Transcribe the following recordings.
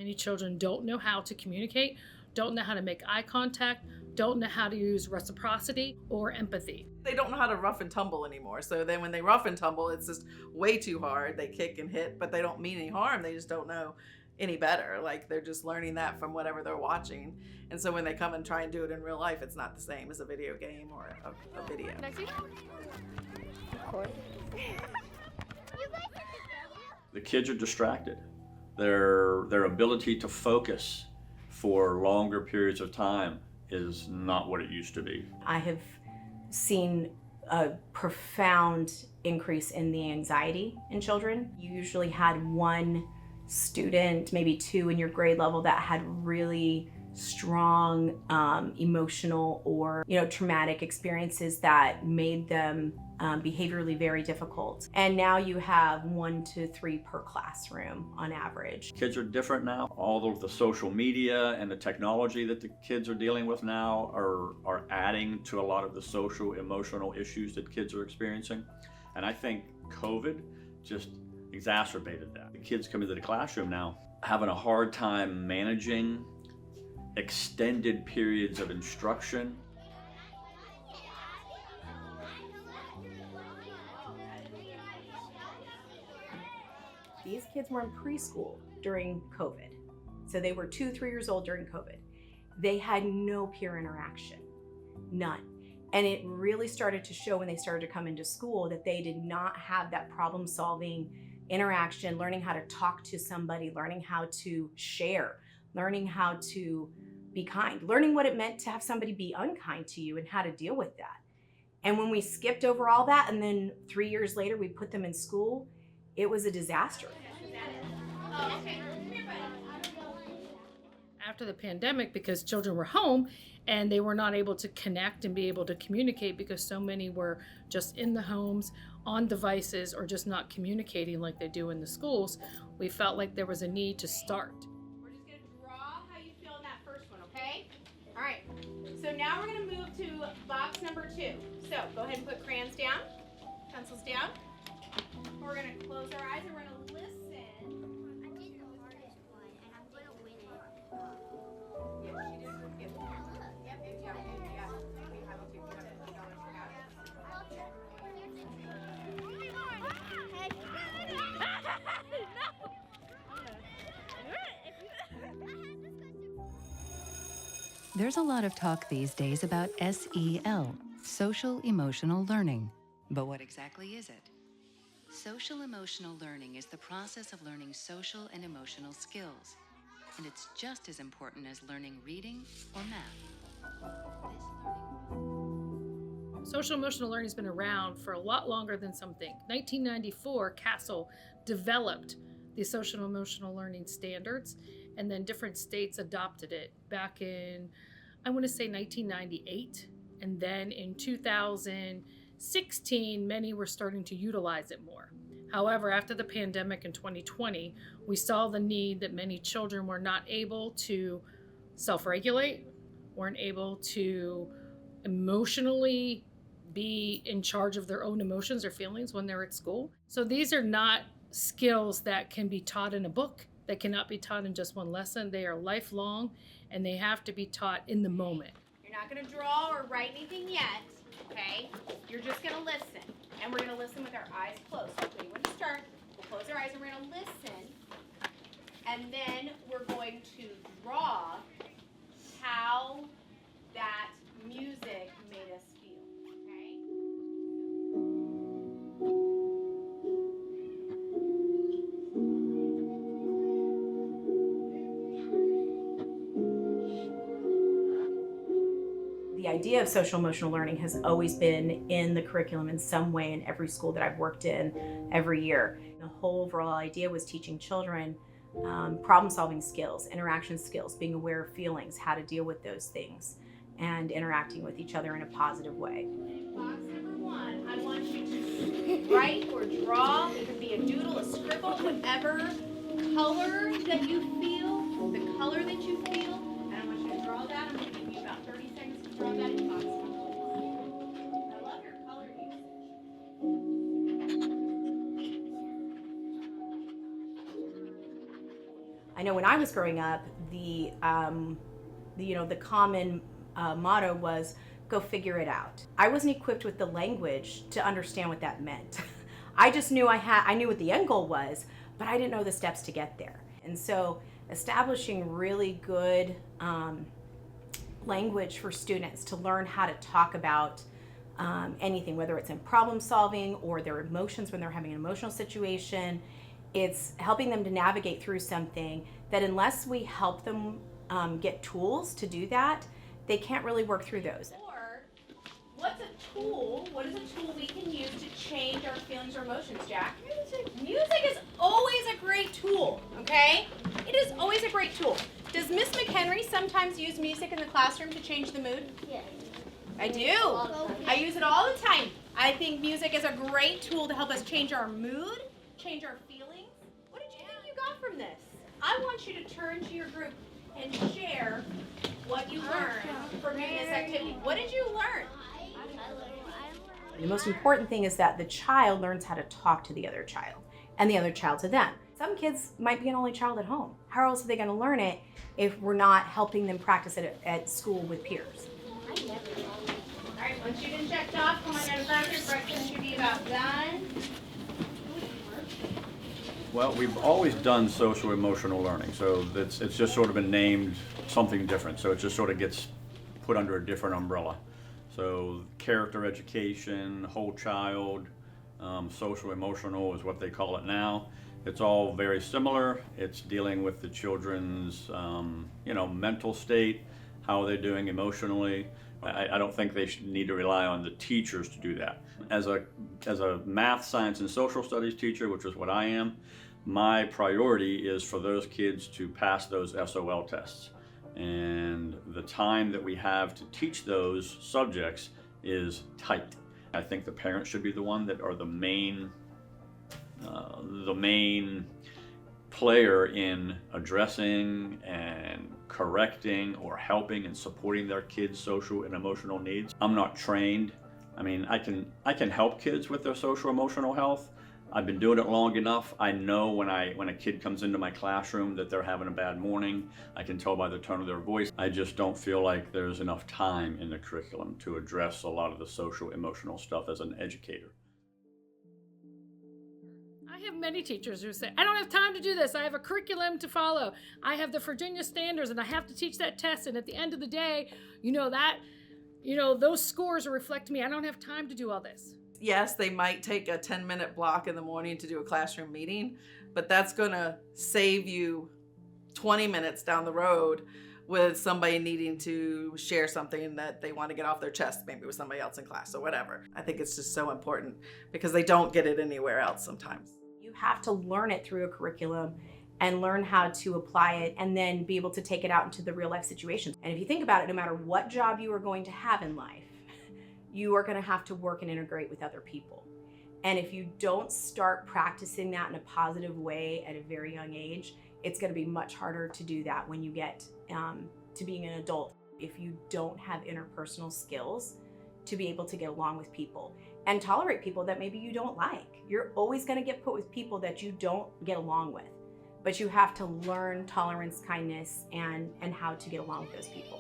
Many children don't know how to communicate, don't know how to make eye contact, don't know how to use reciprocity or empathy. They don't know how to rough and tumble anymore. So then when they rough and tumble, it's just way too hard. They kick and hit, but they don't mean any harm. They just don't know any better. Like they're just learning that from whatever they're watching. And so when they come and try and do it in real life, it's not the same as a video game or a video. Of course. The kids are distracted. Their ability to focus for longer periods of time is not what it used to be. I have seen a profound increase in the anxiety in children. You usually had one student, maybe two in your grade level that had really strong emotional or traumatic experiences that made them behaviorally very difficult. And now you have 1 to 3 per classroom on average. Kids are different now. All of the social media and the technology that the kids are dealing with now are adding to a lot of the social, emotional issues that kids are experiencing. And I think COVID just exacerbated that. The kids come into the classroom now having a hard time managing extended periods of instruction. These kids were in preschool during COVID. So they were 2, 3 years old during COVID. They had no peer interaction, none. And it really started to show when they started to come into school that they did not have that problem-solving interaction, learning how to talk to somebody, learning how to share, learning how to be kind, learning what it meant to have somebody be unkind to you and how to deal with that. And when we skipped over all that and then 3 years later we put them in school, it was a disaster. After the pandemic, because children were home and they were not able to connect and be able to communicate because so many were just in the homes, on devices, or just not communicating like they do in the schools, we felt like there was a need to start. We're just going to draw how you feel in that first one, okay? All right, so now we're going to move to box number 2. So go ahead and put crayons down, pencils down. We're going to close our eyes and we're going to listen. I did the hardest one, and I'm gonna win it. Yeah, she did. Yep. Yep, yeah. We have to do it. We don't have There's a lot of talk these days about SEL, social emotional learning. But what exactly is it? Social emotional learning is the process of learning social and emotional skills. And it's just as important as learning reading or math. Social emotional learning has been around for a lot longer than some think. 1994, Castle developed the social emotional learning standards, and then different states adopted it back in, I want to say 1998. And then in 2016, many were starting to utilize it more. However, after the pandemic in 2020, we saw the need that many children were not able to self-regulate, weren't able to emotionally be in charge of their own emotions or feelings when they're at school. So these are not skills that can be taught in a book. They cannot be taught in just one lesson. They are lifelong, and they have to be taught in the moment. You're not going to draw or write anything yet, okay? You're just going to listen, and we're going to listen with our eyes closed. So when you start, we'll close our eyes and we're going to listen, and then we're going to draw how that music made us feel, okay? The idea of social emotional learning has always been in the curriculum in some way in every school that I've worked in every year. The whole overall idea was teaching children problem-solving skills, interaction skills, being aware of feelings, how to deal with those things, and interacting with each other in a positive way. In box number 1, I want you to write or draw. It can be a doodle, a scribble, whatever color that you feel, the color that you feel. And I want you to draw that. I'm going to give you about 30 seconds to draw that in box number 1. I love your color usage. I know when I was growing up, the common motto was, go figure it out. I wasn't equipped with the language to understand what that meant. I just knew I knew what the end goal was, but I didn't know the steps to get there. And so establishing really good language for students to learn how to talk about anything, whether it's in problem solving or their emotions when they're having an emotional situation, it's helping them to navigate through something that unless we help them get tools to do that, they can't really work through those. Or, what's a tool? What is a tool we can use to change our feelings or emotions, Jack? Music. Music is always a great tool, okay? It is always a great tool. Does Miss McHenry sometimes use music in the classroom to change the mood? Yeah. I do. I use it all the time. I think music is a great tool to help us change our mood, change our feelings. What did you think you got from this? I want you to turn to your group and share what you learned from doing this activity. What did you learn? The most important thing is that the child learns how to talk to the other child and the other child to them. Some kids might be an only child at home. How else are they going to learn it if we're not helping them practice it at school with peers? All right, once you've been checked off, come on down to breakfast. Breakfast should be about done. Well, we've always done social emotional learning, so it's just sort of been named something different. So it just sort of gets put under a different umbrella. So character education, whole child, social emotional is what they call it now. It's all very similar. It's dealing with the children's, mental state, how they're doing emotionally. I don't think they should need to rely on the teachers to do that. As a math, science, and social studies teacher, which is what I am, my priority is for those kids to pass those SOL tests. And the time that we have to teach those subjects is tight. I think the parents should be the one that are the main player in addressing and correcting or helping and supporting their kids' social and emotional needs. I'm not trained. I mean, I can help kids with their social emotional health. I've been doing it long enough. I know when a kid comes into my classroom that they're having a bad morning. I can tell by the tone of their voice. I just don't feel like there's enough time in the curriculum to address a lot of the social emotional stuff as an educator. I have many teachers who say, I don't have time to do this. I have a curriculum to follow. I have the Virginia standards and I have to teach that test. And at the end of the day, those scores reflect me. I don't have time to do all this. Yes, they might take a 10-minute block in the morning to do a classroom meeting, but that's going to save you 20 minutes down the road with somebody needing to share something that they want to get off their chest, maybe with somebody else in class or whatever. I think it's just so important because they don't get it anywhere else sometimes. You have to learn it through a curriculum and learn how to apply it and then be able to take it out into the real life situations. And if you think about it, no matter what job you are going to have in life, you are going to have to work and integrate with other people. And if you don't start practicing that in a positive way at a very young age, it's going to be much harder to do that when you get to being an adult. If you don't have interpersonal skills to be able to get along with people and tolerate people that maybe you don't like, you're always going to get put with people that you don't get along with. But you have to learn tolerance, kindness, and how to get along with those people.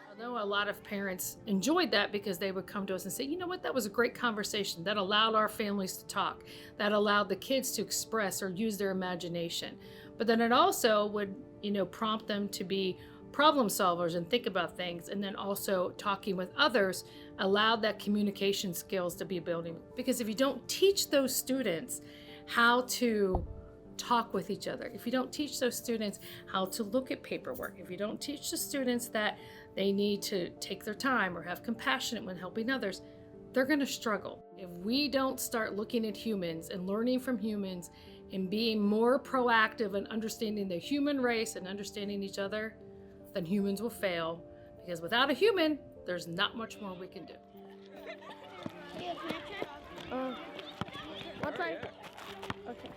I know a lot of parents enjoyed that because they would come to us and say, you know what, that was a great conversation. That allowed our families to talk. That allowed the kids to express or use their imagination. But then it also would, prompt them to be problem solvers and think about things. And then also talking with others allowed that communication skills to be building. Because if you don't teach those students how to talk with each other, if you don't teach those students how to look at paperwork, if you don't teach the students that they need to take their time or have compassion when helping others, they're going to struggle. If we don't start looking at humans and learning from humans and being more proactive and understanding the human race and understanding each other, then humans will fail. Because without a human, there's not much more we can do. What time? Okay.